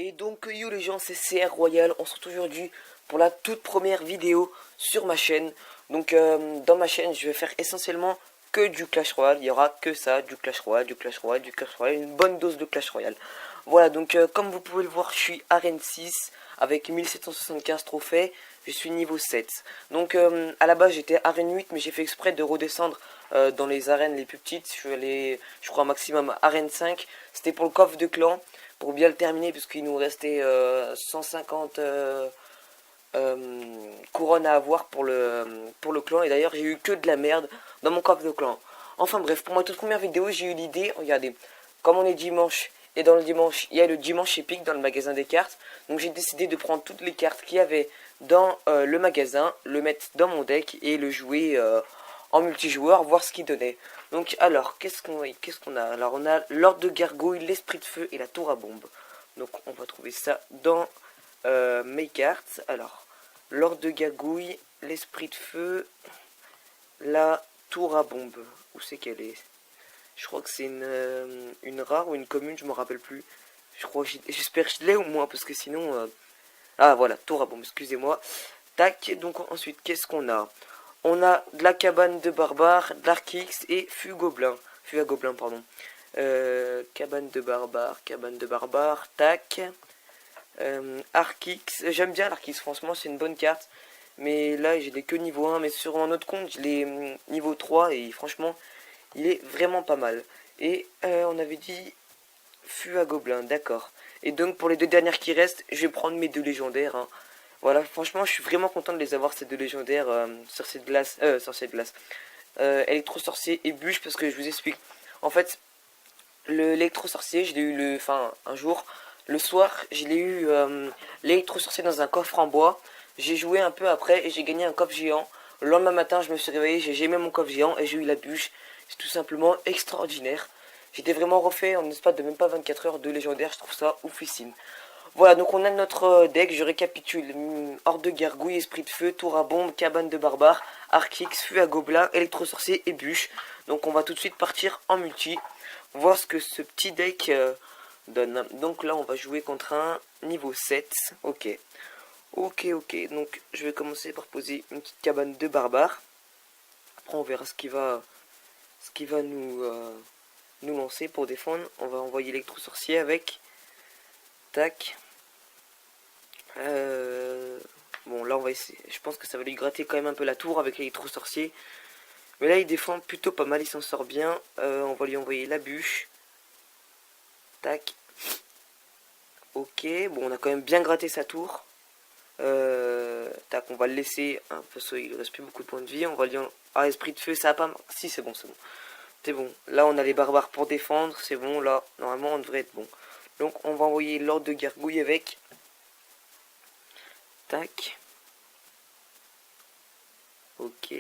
Et donc yo les gens, c'est CR Royal, on se retrouve aujourd'hui pour la toute première vidéo sur ma chaîne. Donc dans ma chaîne je vais faire essentiellement que du Clash Royale, il y aura que ça, du Clash Royale, du Clash Royale, du Clash Royale, une bonne dose de Clash Royale. Voilà, donc comme vous pouvez le voir, je suis arène 6 avec 1775 trophées, je suis niveau 7. Donc à la base j'étais arène 8 mais j'ai fait exprès de redescendre dans les arènes les plus petites. Je suis allé, je crois maximum arène 5, c'était pour le coffre de clan. Pour bien le terminer, puisqu'il nous restait 150 couronnes à avoir pour le clan. Et d'ailleurs, j'ai eu que de la merde dans mon coffre de clan. Enfin bref, pour ma toute première vidéo, j'ai eu l'idée, regardez, comme on est dimanche, et dans le dimanche, il y a le dimanche épique dans le magasin des cartes. Donc j'ai décidé de prendre toutes les cartes qu'il y avait dans le magasin, le mettre dans mon deck et le jouer en multijoueur, voir ce qu'il donnait. Donc alors, qu'est-ce qu'on a? Alors on a l'ordre de gargouille, l'esprit de feu et la tour à bombe. Donc on va trouver ça dans mes cartes. Alors, l'ordre de gargouille, l'esprit de feu, la tour à bombe. Où c'est qu'elle est? Je crois que c'est une rare ou une commune, je me rappelle plus. J'espère que je l'ai au moins, parce que sinon... Ah voilà, tour à bombe, excusez-moi. Tac, donc ensuite, qu'est-ce qu'on a? On a de la cabane de barbare, d'Arkix et fût à gobelin, pardon. Cabane de barbare, tac. Arkix, j'aime bien l'Arkix, franchement c'est une bonne carte. Mais là j'ai que niveau 1, mais sur un autre compte je l'ai niveau 3 et franchement il est vraiment pas mal. Et on avait dit fût à gobelin, d'accord. Et donc pour les deux dernières qui restent, je vais prendre mes deux légendaires. Hein. Voilà, franchement je suis vraiment content de les avoir ces deux légendaires sur cette glace. Électro-sorcier et bûche, parce que je vous explique. En fait, l'électro-sorcier, je l'ai eu un jour. Le soir, je l'ai eu l'électro-sorcier dans un coffre en bois. J'ai joué un peu après et j'ai gagné un coffre géant. Le lendemain matin, je me suis réveillé, j'ai gemé mon coffre géant et j'ai eu la bûche. C'est tout simplement extraordinaire. J'étais vraiment refait en espace de même pas 24 heures de légendaire, je trouve ça oufissime. Voilà, donc on a notre deck, je récapitule. Horde de gargouille, esprit de feu, tour à bombe, cabane de barbare, Arkix, fût à gobelin, électro-sorcier et bûche. Donc on va tout de suite partir en multi, voir ce que ce petit deck donne. Donc là on va jouer contre un niveau 7, ok. Ok, donc je vais commencer par poser une petite cabane de barbare. Après on verra ce qui va nous lancer pour défendre. On va envoyer électro-sorcier avec... Tac. Bon, là, on va essayer. Je pense que ça va lui gratter quand même un peu la tour avec l'électro-sorcier. Mais là, il défend plutôt pas mal, il s'en sort bien. On va lui envoyer la bûche. Tac. Ok, bon, on a quand même bien gratté sa tour. Tac, on va le laisser, hein, parce qu'il reste plus beaucoup de points de vie. On va lui en... Ah, esprit de feu, ça a pas... Si, c'est bon, c'est bon. C'est bon. Là, on a les barbares pour défendre. C'est bon, là, normalement, on devrait être bon. Donc, on va envoyer l'ordre de gargouille avec... Tac. Ok.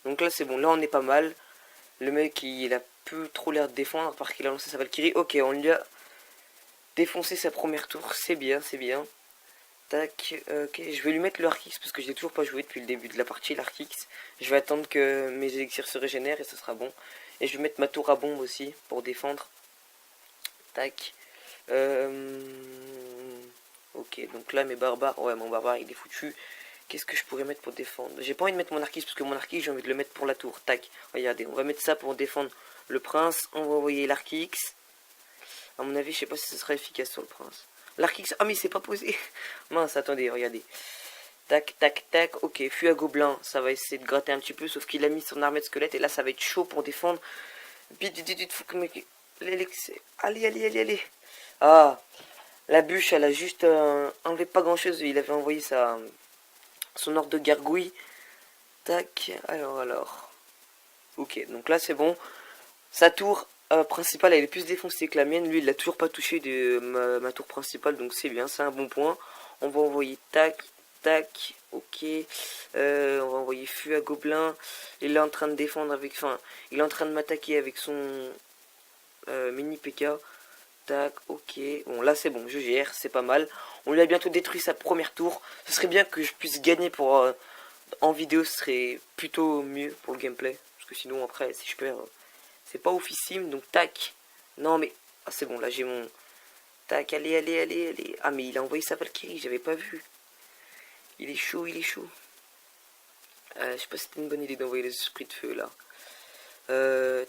Donc là c'est bon, là on est pas mal. Le mec il a peu trop l'air de défendre parce qu'il a lancé sa Valkyrie. Ok, on lui a défoncé sa première tour, c'est bien, c'est bien. Tac, ok, je vais lui mettre le Arkix parce que je l'ai toujours pas joué depuis le début de la partie, l'Arkix. Je vais attendre que mes élixirs se régénèrent et ce sera bon. Et je vais mettre ma tour à bombe aussi pour défendre. Tac. Ok, donc là mes barbares, ouais mon barbare il est foutu. Qu'est-ce que je pourrais mettre pour défendre? J'ai pas envie de mettre mon Arkix parce que mon Arkix j'ai envie de le mettre pour la tour. Tac, regardez, on va mettre ça pour défendre le prince. On va envoyer l'Arkix. À mon avis, je sais pas si ce sera efficace sur le prince. L'Arkix, ah mais il s'est pas posé. Mince, attendez, regardez. Tac, tac, tac, ok, fût à gobelin, ça va essayer de gratter un petit peu, sauf qu'il a mis son armée de squelette et là ça va être chaud pour défendre. Vite, vite, vite, faut que allez. Ah, la bûche, elle a juste enlevé pas grand chose, il avait envoyé son ordre de gargouille. Tac, alors. Ok, donc là c'est bon. Sa tour principale, elle est plus défoncée que la mienne. Lui, il l'a toujours pas touché de ma tour principale, donc c'est bien, c'est un bon point. On va envoyer tac, tac, ok. On va envoyer fût à gobelin. Il est en train de défendre avec... Enfin, il est en train de m'attaquer avec son mini PK. Tac, ok. Bon, là c'est bon, je gère, c'est pas mal. On lui a bientôt détruit sa première tour. Ce serait bien que je puisse gagner pour... en vidéo, ce serait plutôt mieux pour le gameplay. Parce que sinon, après, si je perds, c'est pas oufissime. Donc, tac. Non, mais... Ah, c'est bon, là j'ai mon... Tac, allez, allez, allez, allez. Ah, mais il a envoyé sa Valkyrie, j'avais pas vu. Il est chaud, il est chaud. Je sais pas si c'était une bonne idée d'envoyer les esprits de feu là.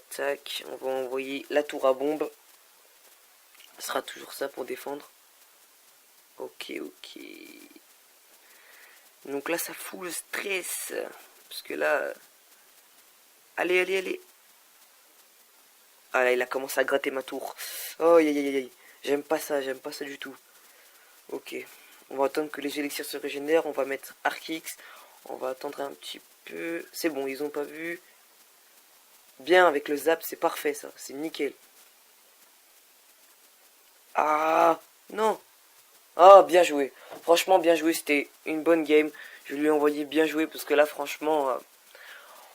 Tac, on va envoyer la tour à bombe. Ce sera toujours ça pour défendre. Ok, ok. Donc là, ça fout le stress. Parce que là... Allez, allez, allez. Ah là, il a commencé à gratter ma tour. Oh, aïe, aïe, aïe. J'aime pas ça du tout. Ok. On va attendre que les élixirs se régénèrent. On va mettre Archix. On va attendre un petit peu. C'est bon, ils ont pas vu. Bien, avec le zap, c'est parfait ça. C'est nickel. Ah, non. Ah, bien joué. Franchement, bien joué. C'était une bonne game. Je lui ai envoyé bien joué parce que là, franchement,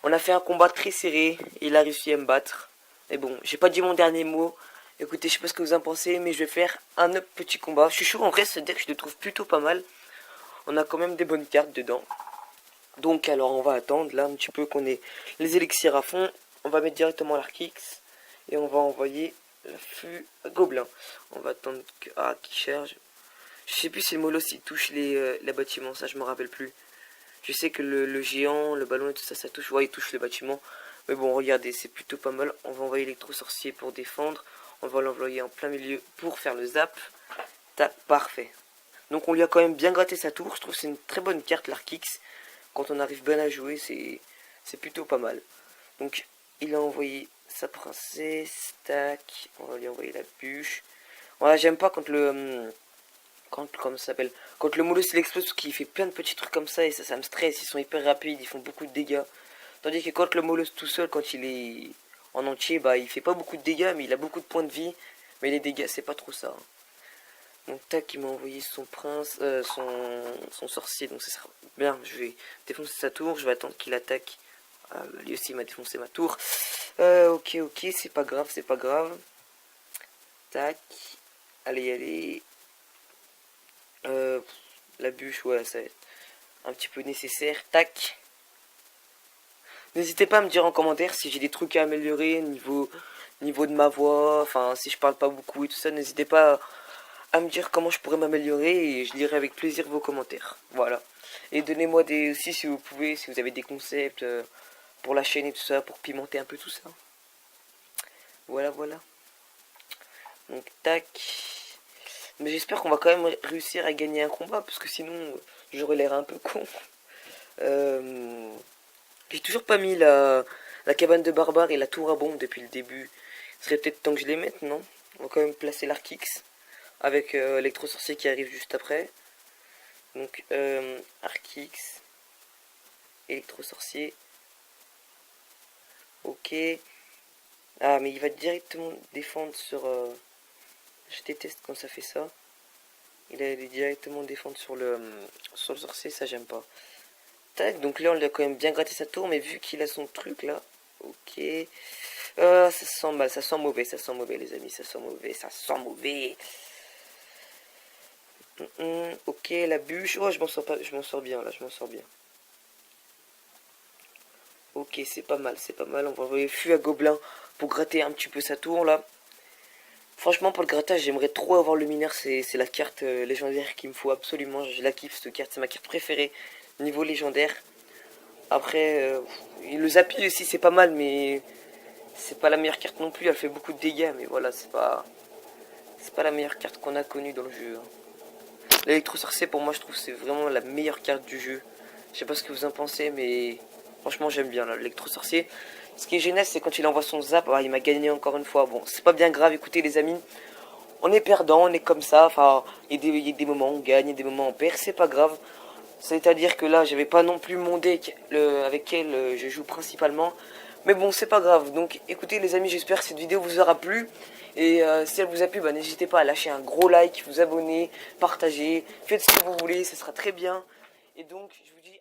on a fait un combat très serré. Il a réussi à me battre. Mais bon, j'ai pas dit mon dernier mot. Écoutez, je sais pas ce que vous en pensez, mais je vais faire un autre petit combat. Je suis chaud, en vrai, ce deck, je le trouve plutôt pas mal. On a quand même des bonnes cartes dedans. Donc, alors, on va attendre, là, un petit peu qu'on ait les élixirs à fond. On va mettre directement l'Archix. Et on va envoyer l'affût gobelin. On va attendre que... Ah, qui charge. Je sais plus si le Molos, il touche les bâtiments, ça, je me rappelle plus. Je sais que le géant, le ballon et tout ça, ça touche. Ouais, il touche le bâtiment. Mais bon, regardez, c'est plutôt pas mal. On va envoyer l'électro-sorcier pour défendre. On va l'envoyer en plein milieu pour faire le zap. Tac, parfait. Donc on lui a quand même bien gratté sa tour. Je trouve que c'est une très bonne carte, l'Archix. Quand on arrive bien à jouer, c'est plutôt pas mal. Donc il a envoyé sa princesse. Tac, on va lui envoyer la bûche. Voilà, j'aime pas quand le... Comment ça s'appelle, quand le Moulos il explose parce qu'il fait plein de petits trucs comme ça et ça me stresse. Ils sont hyper rapides, ils font beaucoup de dégâts. Tandis que quand le Moulos tout seul, quand il est en entier, bah il fait pas beaucoup de dégâts, mais il a beaucoup de points de vie. Mais les dégâts, c'est pas trop ça. Donc tac, il m'a envoyé son prince, son sorcier, donc ça sera bien. Je vais défoncer sa tour, je vais attendre qu'il attaque. Lui aussi il m'a défoncé ma tour. Ok, ok, c'est pas grave, c'est pas grave. Tac, allez, allez. La bûche, voilà, ça va être un petit peu nécessaire. Tac. N'hésitez pas à me dire en commentaire si j'ai des trucs à améliorer niveau de ma voix, enfin si je parle pas beaucoup et tout ça. N'hésitez pas à me dire comment je pourrais m'améliorer et je lirai avec plaisir vos commentaires. Voilà. Et donnez-moi des aussi si vous pouvez, si vous avez des concepts pour la chaîne et tout ça, pour pimenter un peu tout ça. Voilà, voilà. Donc tac. Mais j'espère qu'on va quand même réussir à gagner un combat, parce que sinon, j'aurais l'air un peu con. J'ai toujours pas mis la cabane de barbare et la tour à bombe depuis le début. Ce serait peut-être temps que je les mette, non? On va quand même placer l'Archix, avec l'électro-sorcier qui arrive juste après. Donc, Archix, électro-sorcier. Ok. Ah, mais il va directement défendre sur... Je déteste quand ça fait ça. Il allait directement défendre sur le sorcier, ça j'aime pas. Tac, donc là on lui a quand même bien gratté sa tour, mais vu qu'il a son truc là, ok. Ça sent mal, ça sent mauvais les amis, ça sent mauvais, ça sent mauvais. Ok, la bûche, oh je m'en sors pas, je m'en sors bien là, je m'en sors bien. Ok, c'est pas mal, on va envoyer Fût à Gobelin pour gratter un petit peu sa tour là. Franchement, pour le grattage, j'aimerais trop avoir le mineur. C'est la carte légendaire qu'il me faut absolument. Je la kiffe, cette carte. C'est ma carte préférée niveau légendaire. Après, le Zappy aussi, c'est pas mal, mais c'est pas la meilleure carte non plus. Elle fait beaucoup de dégâts, mais voilà, c'est pas la meilleure carte qu'on a connue dans le jeu. L'électro-sorcier, pour moi, je trouve que c'est vraiment la meilleure carte du jeu. Je sais pas ce que vous en pensez, mais franchement, j'aime bien l'électro-sorcier. Ce qui est génial, c'est quand il envoie son zap, il m'a gagné encore une fois. Bon, c'est pas bien grave, écoutez les amis, on est perdant, on est comme ça. Enfin, il y a des moments où on gagne, il y a des moments où on perd, c'est pas grave. C'est-à-dire que là, j'avais pas non plus mon deck avec lequel je joue principalement. Mais bon, c'est pas grave. Donc, écoutez les amis, j'espère que cette vidéo vous aura plu. Et si elle vous a plu, n'hésitez pas à lâcher un gros like, vous abonner, partager. Faites ce que vous voulez, ce sera très bien. Et donc, je vous dis...